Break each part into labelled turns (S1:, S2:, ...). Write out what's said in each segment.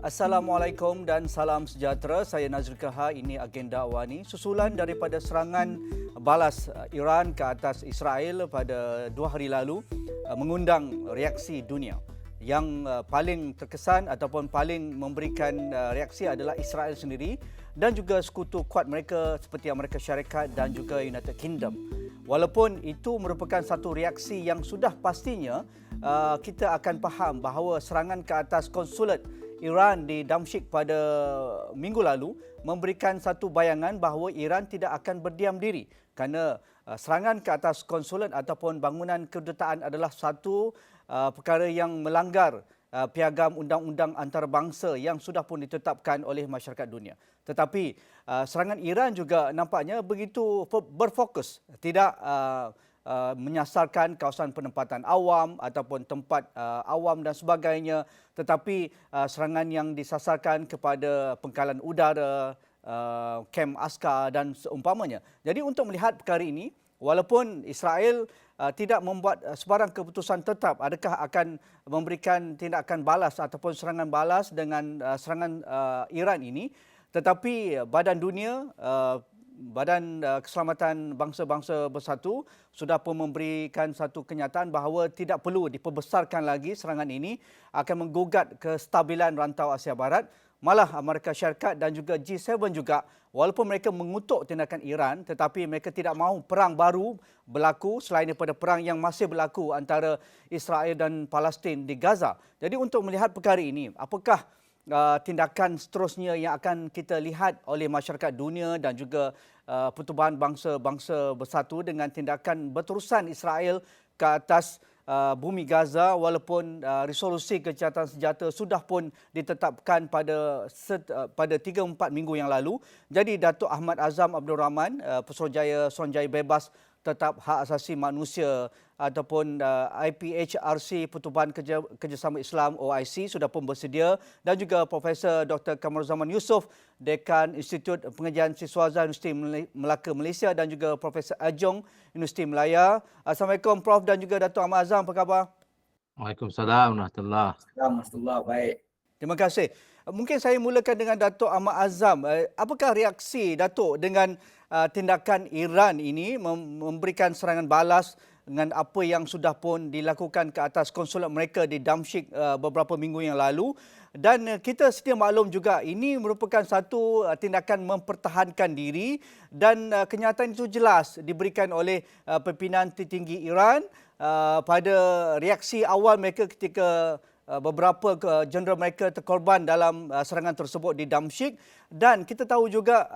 S1: Assalamualaikum dan salam sejahtera. Saya Nazrul Kaha. Ini agenda awani susulan daripada serangan balas Iran ke atas Israel pada 2 hari lalu mengundang reaksi dunia. Yang paling terkesan ataupun paling memberikan reaksi adalah Israel sendiri dan juga sekutu kuat mereka seperti Amerika Syarikat dan juga United Kingdom. Walaupun itu merupakan satu reaksi yang sudah pastinya kita akan faham bahawa serangan ke atas konsulat Iran di Damsyik pada minggu lalu memberikan satu bayangan bahawa Iran tidak akan berdiam diri kerana serangan ke atas konsulat ataupun bangunan kedutaan adalah satu perkara yang melanggar piagam undang-undang antarabangsa yang sudah pun ditetapkan oleh masyarakat dunia. Tetapi serangan Iran juga nampaknya begitu berfokus, tidak menyasarkan kawasan penempatan awam ataupun tempat awam dan sebagainya, tetapi serangan yang disasarkan kepada pengkalan udara, kem askar dan seumpamanya. Jadi untuk melihat perkara ini, walaupun Israel tidak membuat sebarang keputusan tetap adakah akan memberikan tindakan balas ataupun serangan balas dengan serangan Iran ini, tetapi Badan Dunia, Badan Keselamatan Bangsa-Bangsa Bersatu sudah pun memberikan satu kenyataan bahawa tidak perlu diperbesarkan lagi serangan ini akan menggugat kestabilan rantau Asia Barat. Malah Amerika Syarikat dan juga G7 juga, walaupun mereka mengutuk tindakan Iran, tetapi mereka tidak mahu perang baru berlaku selain daripada perang yang masih berlaku antara Israel dan Palestin di Gaza. Jadi untuk melihat perkara ini, apakah tindakan seterusnya yang akan kita lihat oleh masyarakat dunia dan juga Pertubuhan Bangsa-Bangsa Bersatu dengan tindakan berterusan Israel ke atas bumi Gaza, walaupun resolusi kejahatan senjata sudah pun ditetapkan pada 3-4 minggu yang lalu. Jadi Datuk Ahmad Azam Abdul Rahman, Pesuruhjaya Suruhanjaya Bebas Tetap Hak Asasi Manusia ataupun IPHRC Pertubuhan Kerjasama Islam OIC sudah pun bersedia, dan juga Profesor Dr. Kamaruzzaman Yusof, Dekan Institut Pengajian Siswaza Universiti Melaka Malaysia, dan juga Profesor Ajong Universiti Melaya. Assalamualaikum Prof dan juga Datuk Ahmad Azam, apa khabar?
S2: Waalaikumsalam warahmatullahi.
S3: Alhamdulillah, baik.
S1: Terima kasih. Mungkin saya mulakan dengan Datuk Ahmad Azam. Apakah reaksi Datuk dengan tindakan Iran ini memberikan serangan balas dengan apa yang sudah pun dilakukan ke atas konsulat mereka di Damsyik beberapa minggu yang lalu? Dan kita sedia maklum juga ini merupakan satu tindakan mempertahankan diri, dan kenyataan itu jelas diberikan oleh pimpinan tertinggi Iran pada reaksi awal mereka ketika beberapa jeneral mereka terkorban dalam serangan tersebut di Damsyik. Dan kita tahu juga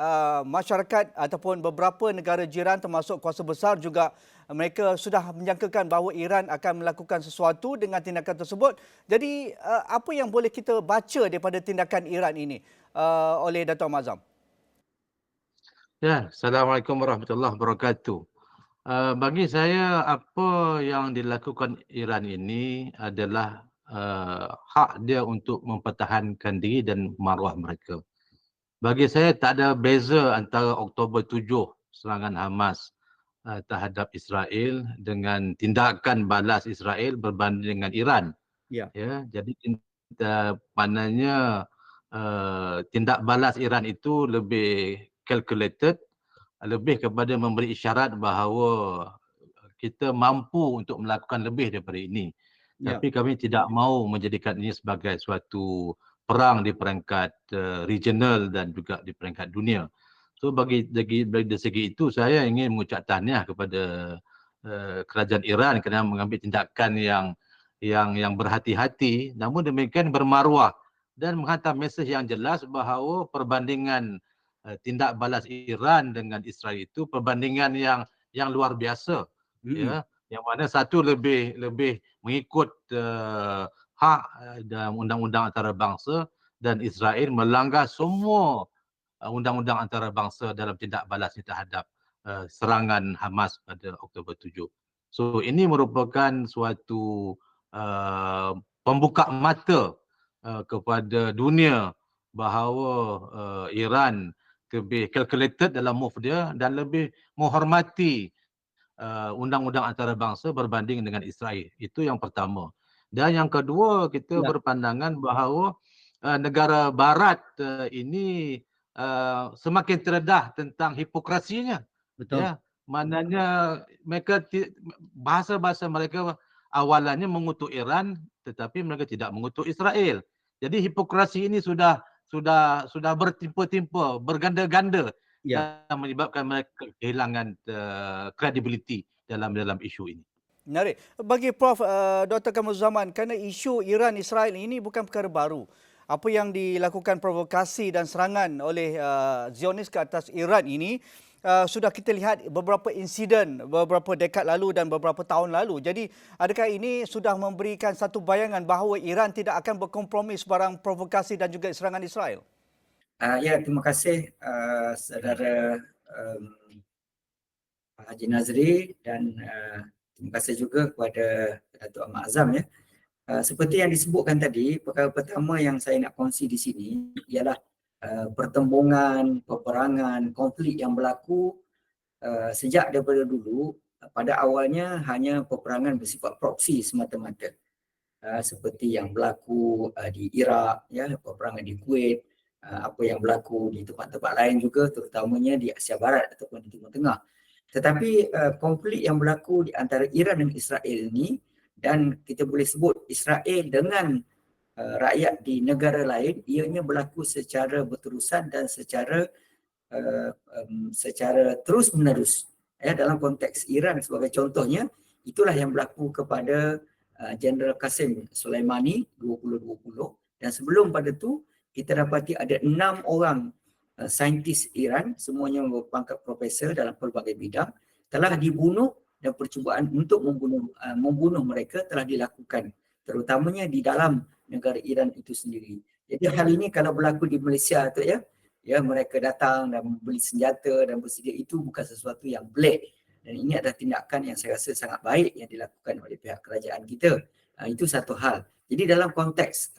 S1: masyarakat ataupun beberapa negara jiran termasuk kuasa besar juga mereka sudah menjangkakan bahawa Iran akan melakukan sesuatu dengan tindakan tersebut. Jadi apa yang boleh kita baca daripada tindakan Iran ini oleh Datuk Ahmad Azam?
S2: Ya, Assalamualaikum warahmatullahi wabarakatuh. Bagi saya, apa yang dilakukan Iran ini adalah hak dia untuk mempertahankan diri dan maruah mereka. Bagi saya tak ada beza antara Oktober 7 serangan Hamas terhadap Israel dengan tindakan balas Israel berbanding dengan Iran.
S1: Ya.
S2: Ya, jadi maknanya tindak balas Iran itu lebih calculated, lebih kepada memberi isyarat bahawa kita mampu untuk melakukan lebih daripada ini.
S1: Ya.
S2: Tapi kami tidak mahu menjadikan ini sebagai suatu perang di peringkat regional dan juga di peringkat dunia. So bagi segi itu, saya ingin mengucap tahniah kepada kerajaan Iran kerana mengambil tindakan yang berhati-hati, namun demikian bermaruah dan menghantar mesej yang jelas bahawa perbandingan tindak balas Iran dengan Israel itu perbandingan yang luar biasa. Ya, yang mana satu lebih mengikut hak dan undang-undang antarabangsa, dan Israel melanggar semua undang-undang antarabangsa dalam tindak balasnya terhadap serangan Hamas pada Oktober 7. So ini merupakan suatu pembuka mata kepada dunia bahawa Iran lebih calculated dalam move dia dan lebih menghormati undang-undang antarabangsa berbanding dengan Israel. Itu yang pertama. Dan yang kedua, kita berpandangan bahawa negara barat ini semakin terdedah tentang hipokrasinya.
S3: Betul.
S2: Ya, maknanya mereka bahasa-bahasa mereka awalannya mengutuk Iran tetapi mereka tidak mengutuk Israel. Jadi hipokrasi ini sudah bertimpa-timpa, berganda-ganda
S3: Ya.
S2: yang menyebabkan mereka kehilangan kredibiliti dalam isu ini.
S1: Menarik. Bagi Prof. Dr. Kamaruzzaman, kerana isu Iran-Israel ini bukan perkara baru. Apa yang dilakukan provokasi dan serangan oleh Zionis ke atas Iran ini sudah kita lihat beberapa insiden beberapa dekad lalu dan beberapa tahun lalu. Jadi adakah ini sudah memberikan satu bayangan bahawa Iran tidak akan berkompromi sebarang provokasi dan juga serangan Israel?
S4: Ya, terima kasih saudara Haji Nazri dan terima kasih juga kepada Datuk Ahmad Azam ya. Seperti yang disebutkan tadi, perkara pertama yang saya nak kongsi di sini ialah pertembungan, peperangan, konflik yang berlaku sejak daripada dulu. Pada awalnya hanya peperangan bersifat proksi semata-mata. Seperti yang berlaku di Iraq, ya, peperangan di Kuwait, apa yang berlaku di tempat-tempat lain juga, terutamanya di Asia Barat ataupun di Timur Tengah. Tetapi konflik yang berlaku di antara Iran dan Israel ini, dan kita boleh sebut Israel dengan rakyat di negara lain, ianya berlaku secara berterusan dan secara terus-menerus. Ya, dalam konteks Iran sebagai contohnya, itulah yang berlaku kepada Jeneral Qasim Soleimani 2020, dan sebelum pada tu kita dapati ada 6 orang saintis Iran, semuanya berpangkat profesor dalam pelbagai bidang, telah dibunuh dan percubaan untuk membunuh mereka telah dilakukan, terutamanya di dalam negara Iran itu sendiri. Jadi hal ini kalau berlaku di Malaysia tu ya mereka datang dan membeli senjata dan bersedia, itu bukan sesuatu yang black, dan ini adalah tindakan yang saya rasa sangat baik yang dilakukan oleh pihak kerajaan kita. Itu satu hal. Jadi dalam konteks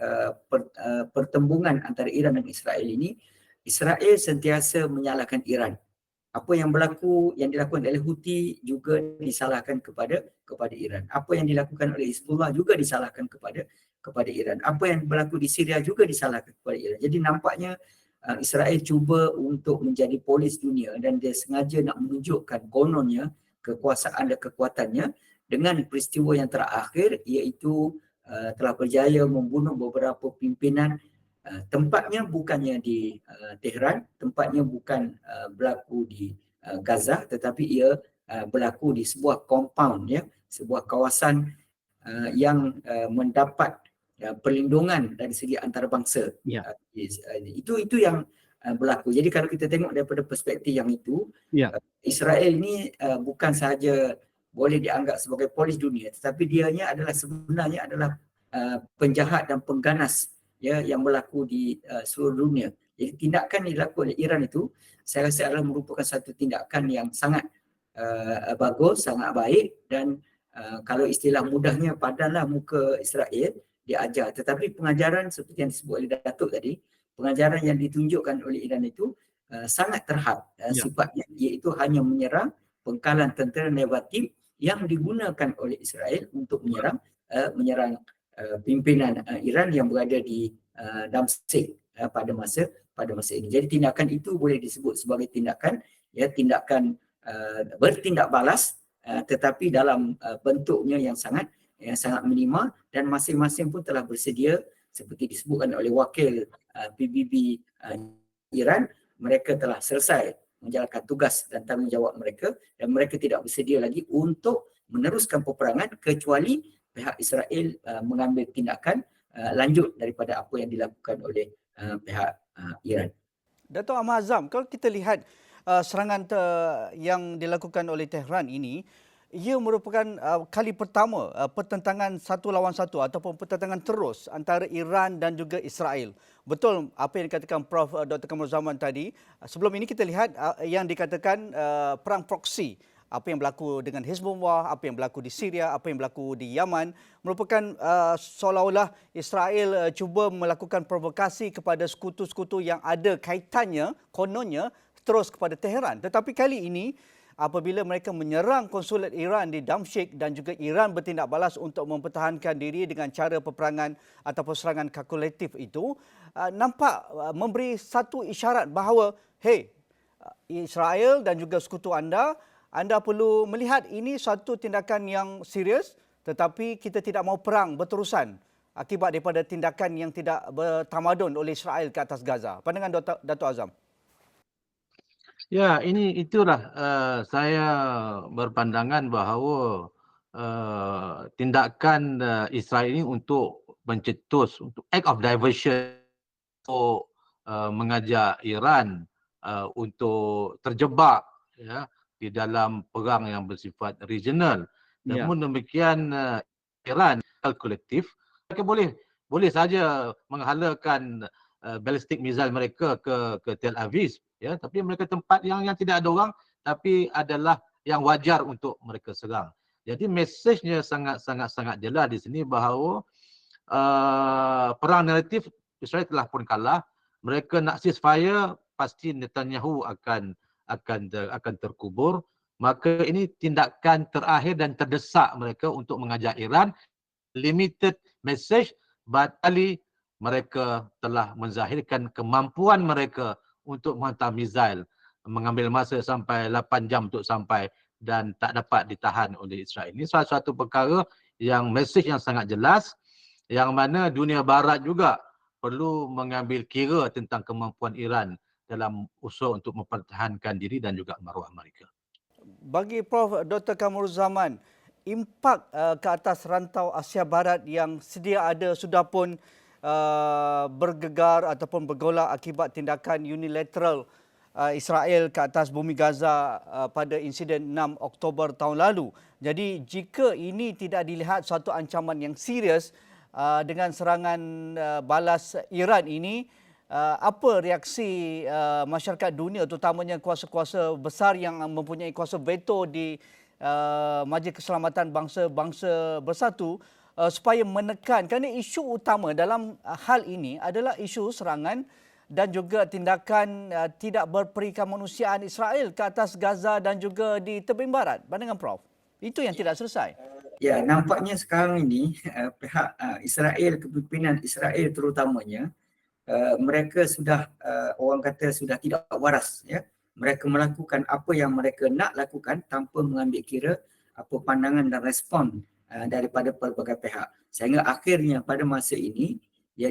S4: pertembungan antara Iran dan Israel ini, Israel sentiasa menyalahkan Iran. Apa yang berlaku, yang dilakukan oleh Houthi juga disalahkan kepada Iran. Apa yang dilakukan oleh Hizbullah juga disalahkan kepada Iran. Apa yang berlaku di Syria juga disalahkan kepada Iran. Jadi nampaknya Israel cuba untuk menjadi polis dunia dan dia sengaja nak menunjukkan kononnya kekuasaan dan kekuatannya dengan peristiwa yang terakhir, iaitu telah berjaya membunuh beberapa pimpinan. Tempatnya bukannya di Tehran, tempatnya bukan berlaku di Gaza, tetapi ia berlaku di sebuah compound, ya, sebuah kawasan yang mendapat perlindungan dari segi antarabangsa.
S3: Ya.
S4: Itu yang berlaku. Jadi kalau kita tengok daripada perspektif yang itu,
S3: Ya.
S4: Israel ni bukan sahaja boleh dianggap sebagai polis dunia, tetapi dianya sebenarnya adalah penjahat dan pengganas, ya, yang berlaku di seluruh dunia. Jadi tindakan yang dilakukan oleh Iran itu saya rasa adalah merupakan satu tindakan yang sangat bagus, sangat baik, dan kalau istilah mudahnya, padanlah muka Israel, diajar. Tetapi pengajaran seperti yang disebut oleh Datuk tadi, pengajaran yang ditunjukkan oleh Iran itu sangat terhad sifatnya, iaitu hanya menyerang pengkalan tentera negatif yang digunakan oleh Israel untuk menyerang pimpinan Iran yang berada di Damsyik pada masa ini. Jadi tindakan itu boleh disebut sebagai tindakan bertindak balas, tetapi dalam bentuknya yang sangat minimal, dan masing-masing pun telah bersedia, seperti disebutkan oleh wakil PBB Iran, mereka telah selesai menjalankan tugas dan tanggungjawab mereka, dan mereka tidak bersedia lagi untuk meneruskan peperangan kecuali pihak Israel mengambil tindakan lanjut daripada apa yang dilakukan oleh pihak Iran.
S1: Datuk Ahmad Azam, kalau kita lihat serangan yang dilakukan oleh Tehran ini, ia merupakan kali pertama pertentangan satu lawan satu ataupun pertentangan terus antara Iran dan juga Israel. Betul apa yang dikatakan Prof. Dr. Kamaruzzaman tadi. Sebelum ini kita lihat yang dikatakan perang proksi. Apa yang berlaku dengan Hizbullah, apa yang berlaku di Syria, apa yang berlaku di Yaman, merupakan seolah-olah Israel cuba melakukan provokasi kepada sekutu-sekutu yang ada kaitannya, kononnya, terus kepada Tehran. Tetapi kali ini, apabila mereka menyerang konsulat Iran di Damsyik dan juga Iran bertindak balas untuk mempertahankan diri dengan cara peperangan ataupun serangan kalkulatif itu, nampak memberi satu isyarat bahawa, hey, Israel dan juga sekutu anda perlu melihat ini satu tindakan yang serius, tetapi kita tidak mau perang berterusan akibat daripada tindakan yang tidak bertamadun oleh Israel ke atas Gaza. Pandangan Dato' Azam.
S2: Ya, itulah saya berpandangan bahawa tindakan Israel ini untuk mencetus, untuk act of diversion, untuk mengajak Iran untuk terjebak ya di dalam perang yang bersifat regional. Namun demikian Iran kalkulatif, mereka boleh saja menghalakan ballistic missile mereka ke Tel Aviv ya, tapi mereka tempat yang tidak ada orang tapi adalah yang wajar untuk mereka serang. Jadi mesejnya sangat jelas di sini bahawa perang naratif Israel telah pun kalah. Mereka nak ceasefire, pasti Netanyahu akan terkubur. Maka ini tindakan terakhir dan terdesak mereka untuk mengajak Iran. Limited message, batali mereka telah menzahirkan kemampuan mereka untuk menghantar misail, mengambil masa sampai 8 jam untuk sampai dan tak dapat ditahan oleh Israel. Ini salah satu perkara yang mesej yang sangat jelas, yang mana dunia barat juga perlu mengambil kira tentang kemampuan Iran dalam usaha untuk mempertahankan diri dan juga maruah mereka.
S1: Bagi Prof. Dr. Kamruzaman, impak ke atas rantau Asia Barat yang sedia ada sudah pun bergegar ataupun bergolak akibat tindakan unilateral Israel ke atas bumi Gaza pada insiden 6 Oktober tahun lalu. Jadi jika ini tidak dilihat suatu ancaman yang serius dengan serangan balas Iran ini, apa reaksi masyarakat dunia, terutamanya kuasa-kuasa besar yang mempunyai kuasa veto di Majlis Keselamatan Bangsa-Bangsa Bersatu supaya menekan, kerana isu utama dalam hal ini adalah isu serangan dan juga tindakan tidak berperikamanusiaan Israel ke atas Gaza dan juga di tebing barat. Pandangan Prof? Itu yang tidak selesai.
S4: Ya, nampaknya sekarang ini pihak Israel, kepimpinan Israel terutamanya, mereka sudah orang kata sudah tidak waras ya. Mereka melakukan apa yang mereka nak lakukan tanpa mengambil kira apa pandangan dan respon daripada pelbagai pihak. Sehingga akhirnya pada masa ini ya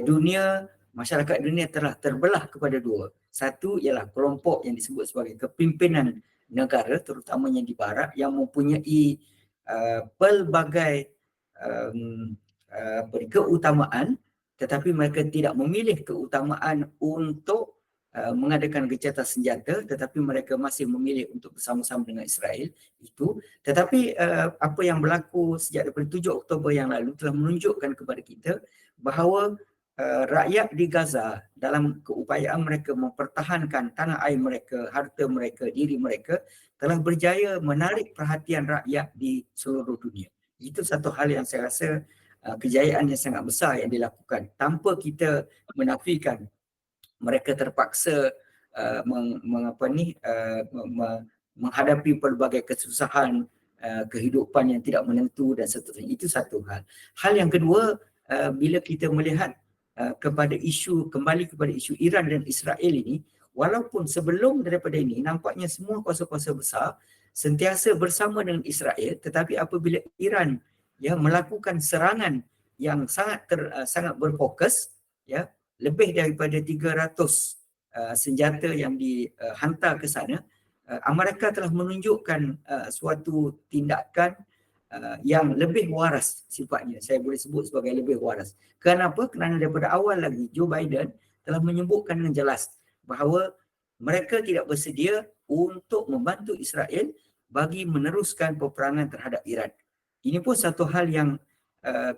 S4: masyarakat dunia telah terbelah kepada dua. Satu ialah kelompok yang disebut sebagai kepimpinan negara terutamanya di barat yang mempunyai pelbagai keutamaan, tetapi mereka tidak memilih keutamaan untuk mengadakan gencatan senjata, tetapi mereka masih memilih untuk bersama-sama dengan Israel itu. Tetapi apa yang berlaku sejak daripada 7 Oktober yang lalu telah menunjukkan kepada kita bahawa rakyat di Gaza dalam keupayaan mereka mempertahankan tanah air mereka, harta mereka, diri mereka, telah berjaya menarik perhatian rakyat di seluruh dunia. Itu satu hal yang saya rasa kejayaan yang sangat besar yang dilakukan tanpa kita menafikan mereka terpaksa menghadapi pelbagai kesusahan kehidupan yang tidak menentu dan seterusnya. Itu satu hal. Hal yang kedua, bila kita melihat kembali kepada isu Iran dan Israel ini, walaupun sebelum daripada ini nampaknya semua kuasa-kuasa besar sentiasa bersama dengan Israel, tetapi apabila Iran ya melakukan serangan yang sangat berfokus ya, lebih daripada 300 senjata yang dihantar ke sana, Amerika telah menunjukkan suatu tindakan yang lebih waras sifatnya. Saya boleh sebut sebagai lebih waras. Kenapa? Kerana daripada awal lagi Joe Biden telah menyebutkan dengan jelas bahawa mereka tidak bersedia untuk membantu Israel bagi meneruskan peperangan terhadap Iran. Ini pun satu hal yang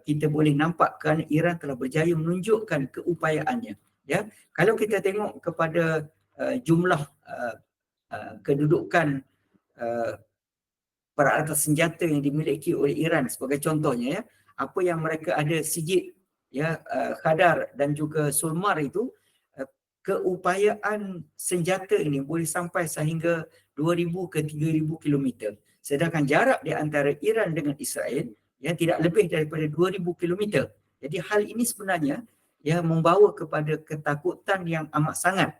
S4: kita boleh nampak kerana Iran telah berjaya menunjukkan keupayaannya. Ya, kalau kita tengok kepada jumlah kedudukan peralatan senjata yang dimiliki oleh Iran sebagai contohnya ya, apa yang mereka ada Sigit ya, Khadar dan juga Sulmar itu, keupayaan senjata ini boleh sampai sehingga 2,000 ke 3,000 kilometer. Sedangkan jarak di antara Iran dengan Israel yang tidak lebih daripada 2,000 kilometer. Jadi hal ini sebenarnya yang membawa kepada ketakutan yang amat sangat.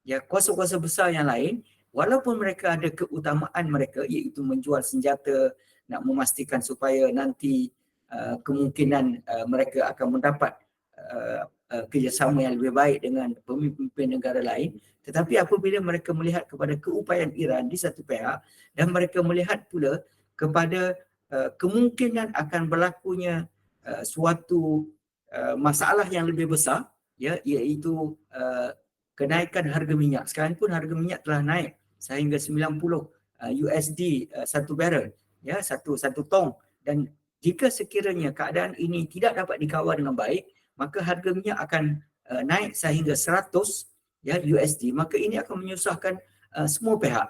S4: Ya, kuasa-kuasa besar yang lain, walaupun mereka ada keutamaan mereka iaitu menjual senjata, nak memastikan supaya nanti kemungkinan mereka akan mendapat kerjasama yang lebih baik dengan pemimpin negara lain. Tetapi apabila mereka melihat kepada keupayaan Iran di satu pihak dan mereka melihat pula kepada kemungkinan akan berlakunya suatu masalah yang lebih besar, ya, iaitu kenaikan harga minyak. Sekarang pun harga minyak telah naik sehingga 90 USD satu barrel, ya, satu tong. Dan jika sekiranya keadaan ini tidak dapat dikawal dengan baik, maka harga minyak akan naik sehingga 100 ya USD. Maka ini akan menyusahkan semua pihak,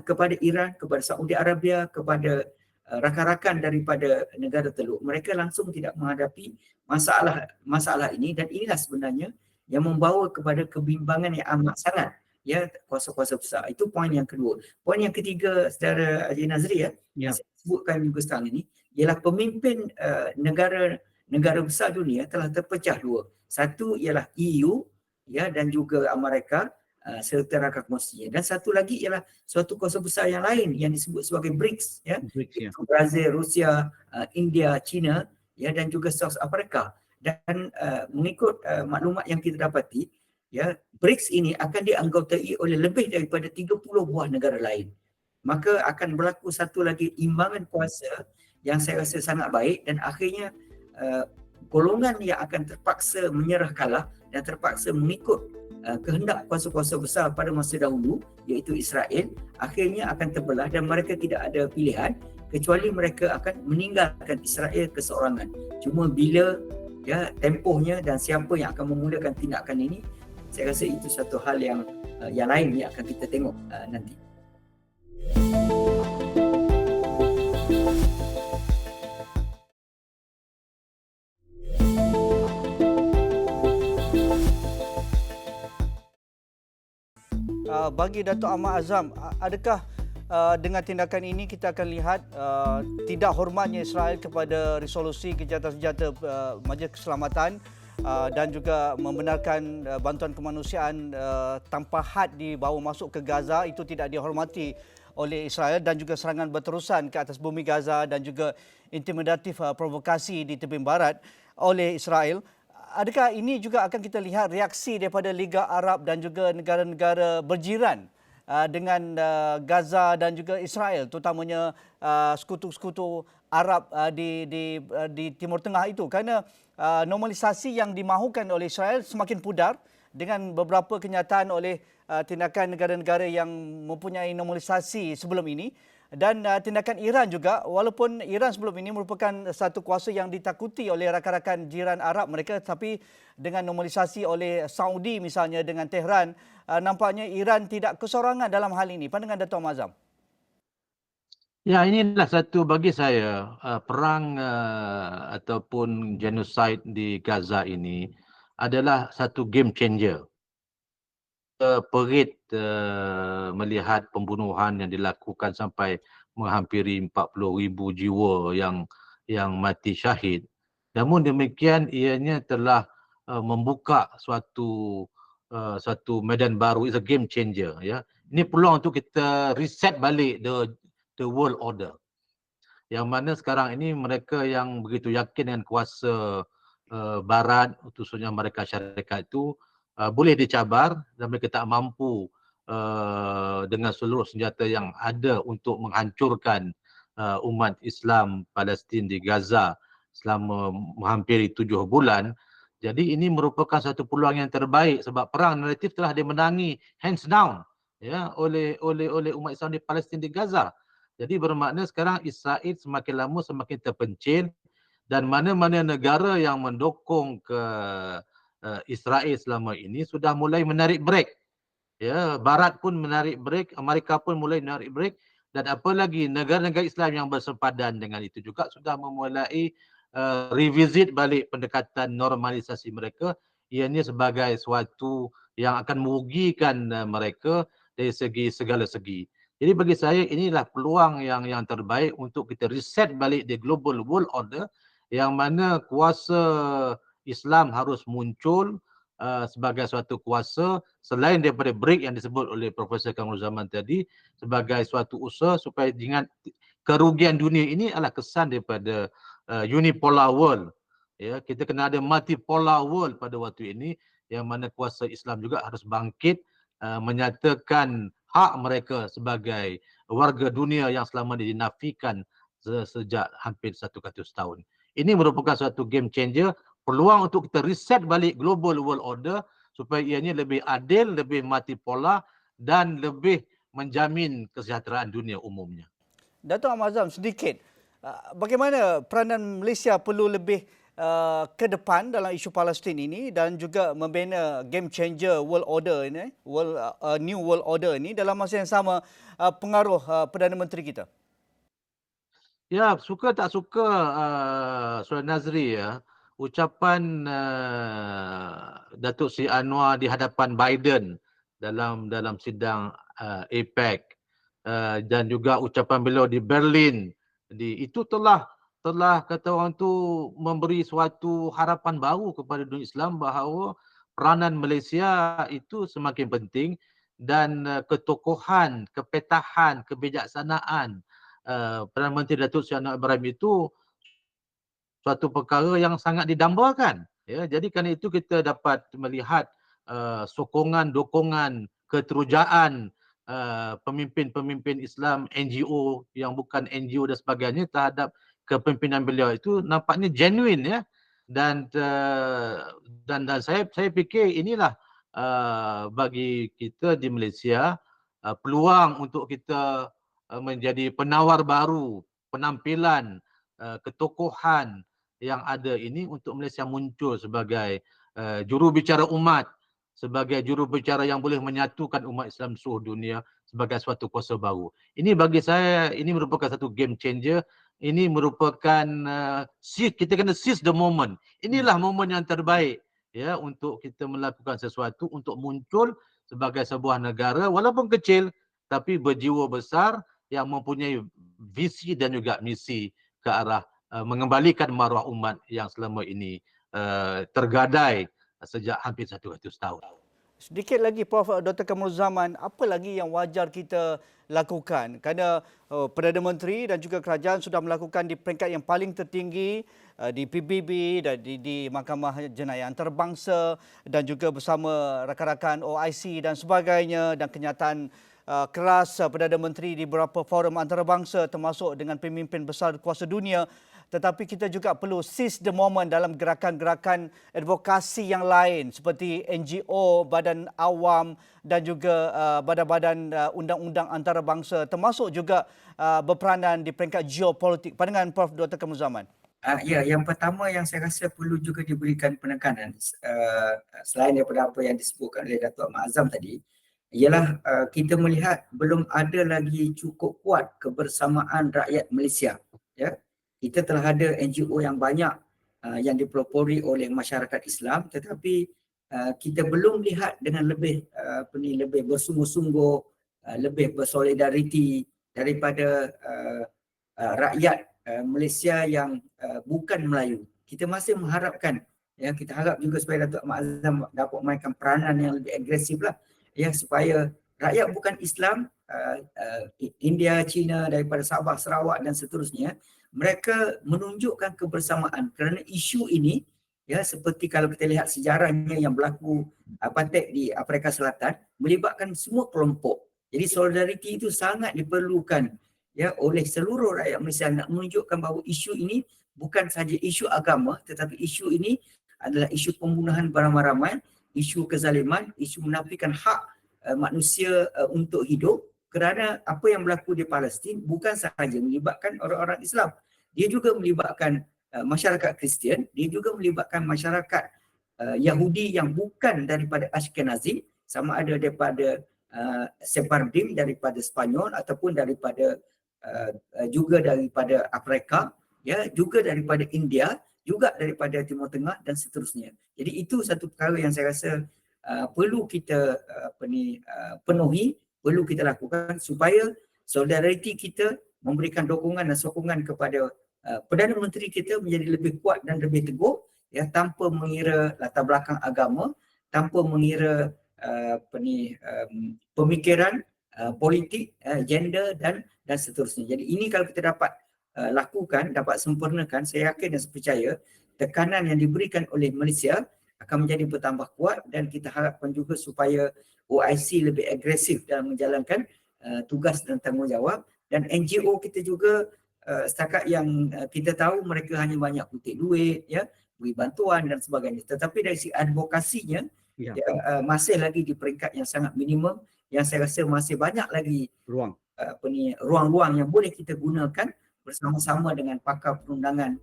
S4: kepada Iran, kepada Saudi Arabia, kepada rakan-rakan daripada negara Teluk. Mereka langsung tidak menghadapi masalah ini, dan inilah sebenarnya yang membawa kepada kebimbangan yang amat sangat, ya, kuasa-kuasa besar. Itu poin yang kedua. Poin yang ketiga, Saudara Haji Nazri, yang saya sebutkan juga sekarang ini, ialah pemimpin negara besar dunia telah terpecah dua. Satu ialah EU, ya, dan juga Amerika serta rakan kongsinya. Dan satu lagi ialah suatu kuasa besar yang lain yang disebut sebagai BRICS, ya. Itu Brazil, Rusia, India, China, ya, dan juga South Africa. Dan mengikut maklumat yang kita dapati, ya, BRICS ini akan dianggotai oleh lebih daripada 30 buah negara lain. Maka akan berlaku satu lagi imbangan kuasa yang saya rasa sangat baik, dan akhirnya golongan yang akan terpaksa menyerah kalah dan terpaksa mengikut kehendak kuasa-kuasa besar pada masa dahulu, iaitu Israel, akhirnya akan terbelah dan mereka tidak ada pilihan kecuali mereka akan meninggalkan Israel keseorangan. Cuma bila, ya, tempohnya dan siapa yang akan memulakan tindakan ini, saya rasa itu satu hal yang lain yang akan kita tengok nanti.
S1: Bagi Datuk Ahmad Azam, adakah dengan tindakan ini kita akan lihat tidak hormatnya Israel kepada resolusi gencatan senjata Majlis Keselamatan dan juga membenarkan bantuan kemanusiaan tanpa had dibawa masuk ke Gaza itu tidak dihormati oleh Israel, dan juga serangan berterusan ke atas bumi Gaza dan juga intimidatif provokasi di tebing barat oleh Israel. Adakah ini juga akan kita lihat reaksi daripada Liga Arab dan juga negara-negara berjiran dengan Gaza dan juga Israel, terutamanya sekutu-sekutu Arab di Timur Tengah itu, kerana normalisasi yang dimahukan oleh Israel semakin pudar dengan beberapa kenyataan oleh tindakan negara-negara yang mempunyai normalisasi sebelum ini. Dan tindakan Iran juga, walaupun Iran sebelum ini merupakan satu kuasa yang ditakuti oleh rakan-rakan jiran Arab mereka, tapi dengan normalisasi oleh Saudi misalnya dengan Tehran, nampaknya Iran tidak kesorangan dalam hal ini. Pandangan Datuk Ahmad Azam?
S2: Ya, inilah satu bagi saya perang ataupun genocide di Gaza ini adalah satu game changer. Perit melihat pembunuhan yang dilakukan sampai menghampiri 40,000 jiwa yang mati syahid. Namun demikian ianya telah membuka suatu medan baru. It's a game changer, ya. Ini peluang untuk kita reset balik the world order. Yang mana sekarang ini mereka yang begitu yakin dengan kuasa barat, khususnya mereka syarikat itu, boleh dicabar dan mereka tak mampu dengan seluruh senjata yang ada untuk menghancurkan umat Islam Palestin di Gaza selama menghampiri 7 bulan. Jadi ini merupakan satu peluang yang terbaik sebab perang naratif telah dimenangi hands down, ya, oleh umat Islam di Palestin di Gaza. Jadi bermakna sekarang Israel semakin lama semakin terpencil, dan mana-mana negara yang mendukung ke Israel selama ini sudah mulai menarik brek. Ya, Barat pun menarik brek, Amerika pun mulai menarik brek, dan apalagi negara-negara Islam yang bersepadan dengan itu juga sudah memulai revisit balik pendekatan normalisasi mereka. Ianya sebagai suatu yang akan merugikan mereka dari segala segi. Jadi bagi saya inilah peluang yang terbaik untuk kita reset balik the global world order, yang mana kuasa Islam harus muncul sebagai suatu kuasa selain daripada BRIC yang disebut oleh Profesor Kamrul Zaman tadi, sebagai suatu usaha supaya ingat kerugian dunia ini adalah kesan daripada unipolar world. Ya, kita kena ada multipolar world pada waktu ini, yang mana kuasa Islam juga harus bangkit menyatakan hak mereka sebagai warga dunia yang selama ini dinafikan sejak hampir 100 tahun. Ini merupakan suatu game changer, peluang untuk kita reset balik global world order supaya ianya lebih adil, lebih multipolar dan lebih menjamin kesejahteraan dunia umumnya.
S1: Dato' Ahmad Azam, sedikit, bagaimana peranan Malaysia perlu lebih ke depan dalam isu Palestin ini dan juga membina game changer world order ini, new world order ini, dalam masa yang sama pengaruh Perdana Menteri kita?
S2: Ya, suka tak suka Saudara Nazri ya, ucapan Datuk Seri Anwar di hadapan Biden dalam sidang APEC dan juga ucapan beliau di Berlin, itu telah kata orang tu memberi suatu harapan baru kepada dunia Islam bahawa peranan Malaysia itu semakin penting dan ketokohan, kepetahan, kebijaksanaan Perdana Menteri Datuk Seri Anwar Ibrahim itu suatu perkara yang sangat didambakan. Ya, jadi kerana itu kita dapat melihat sokongan, dokongan, keterujaan pemimpin-pemimpin Islam, NGO yang bukan NGO dan sebagainya terhadap kepimpinan beliau itu nampaknya genuine ya. Dan saya fikir inilah bagi kita di Malaysia peluang untuk kita menjadi penawar baru, penampilan, ketokohan yang ada ini untuk Malaysia muncul sebagai jurubicara umat, sebagai jurubicara yang boleh menyatukan umat Islam seluruh dunia sebagai suatu kuasa baru. Ini bagi saya, ini merupakan satu game changer. Ini merupakan kita kena seize the moment. Inilah momen yang terbaik ya untuk kita melakukan sesuatu untuk muncul sebagai sebuah negara walaupun kecil tapi berjiwa besar yang mempunyai visi dan juga misi ke arah mengembalikan maruah umat yang selama ini tergadai sejak hampir 100 tahun.
S1: Sedikit lagi Prof. Dr. Kamrul Zaman, apa lagi yang wajar kita lakukan? Kerana Perdana Menteri dan juga kerajaan sudah melakukan di peringkat yang paling tertinggi di PBB dan di Mahkamah Jenayah Antarabangsa dan juga bersama rakan-rakan OIC dan sebagainya, dan kenyataan keras Perdana Menteri di beberapa forum antarabangsa termasuk dengan pemimpin besar kuasa dunia. Tetapi kita juga perlu seize the moment dalam gerakan-gerakan advokasi yang lain seperti NGO, badan awam dan juga badan-badan undang-undang antarabangsa, termasuk juga berperanan di peringkat geopolitik. Pandangan Prof. Dr. Kamrul Zaman.
S4: Ya, yang pertama yang saya rasa perlu juga diberikan penekanan selain daripada apa yang disebutkan oleh Datuk Ahmad Azam tadi, ialah kita melihat belum ada lagi cukup kuat kebersamaan rakyat Malaysia. Ya, kita telah ada NGO yang banyak yang dipelopori oleh masyarakat Islam, tetapi kita belum lihat dengan lebih lebih bersungguh-sungguh, lebih bersolidariti daripada rakyat Malaysia yang bukan Melayu. Kita masih mengharapkan, ya, kita harap juga supaya Datuk Ahmad Azam dapat memainkan peranan yang lebih agresif lah, ya, supaya rakyat bukan Islam, India, China, daripada Sabah, Sarawak dan seterusnya, mereka menunjukkan kebersamaan kerana isu ini, ya, seperti kalau kita lihat sejarahnya yang berlaku apartheid di Afrika Selatan, melibatkan semua kelompok. Jadi solidariti itu sangat diperlukan, ya, oleh seluruh rakyat Malaysia, nak menunjukkan bahawa isu ini bukan sahaja isu agama, tetapi isu ini adalah isu pembunuhan beramai-ramai, isu kezaliman, isu menafikan hak manusia untuk hidup. Kerana apa yang berlaku di Palestin bukan sahaja melibatkan orang-orang Islam, dia juga melibatkan masyarakat Kristian, dia juga melibatkan masyarakat Yahudi yang bukan daripada Ashkenazi, sama ada daripada Sephardim daripada Spanyol ataupun daripada juga daripada Afrika, ya, juga daripada India, juga daripada Timur Tengah dan seterusnya. Jadi itu satu perkara yang saya rasa perlu kita penuhi, perlu kita lakukan supaya solidariti kita memberikan dukungan dan sokongan kepada Perdana Menteri kita menjadi lebih kuat dan lebih teguh, ya, tanpa mengira latar belakang agama, tanpa mengira pemikiran politik, gender dan seterusnya. Jadi ini kalau kita dapat lakukan, dapat sempurnakan, saya yakin dan saya percaya tekanan yang diberikan oleh Malaysia akan menjadi bertambah kuat, dan kita harapkan juga supaya OIC lebih agresif dalam menjalankan tugas dan tanggungjawab, dan NGO kita juga setakat yang kita tahu mereka hanya banyak kutip duit, ya, beri bantuan dan sebagainya, tetapi dari segi advokasinya masih lagi di peringkat yang sangat minimum, yang saya rasa masih banyak lagi ruang-ruang yang boleh kita gunakan bersama-sama dengan pakar perundangan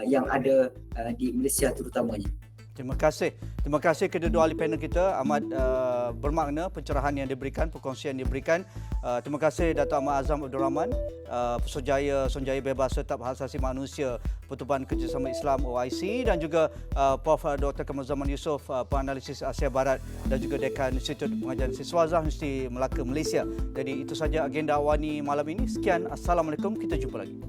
S4: yang ada di Malaysia terutamanya.
S1: Terima kasih kedua-dua ahli panel kita. Amat bermakna pencerahan yang diberikan, perkongsian yang diberikan. Terima kasih Dato' Ahmad Azam Abdul Rahman, Sonjaya Bebas Tetap Hak Asasi Manusia Pertubuhan Kerjasama Islam OIC, dan juga Prof. Dr. Kamaruzzaman Yusof, penganalisis Asia Barat dan juga Dekan Institut Pengajian Siswazah Universiti Melaka Malaysia. Jadi itu saja agenda awani malam ini. Sekian, Assalamualaikum, kita jumpa lagi.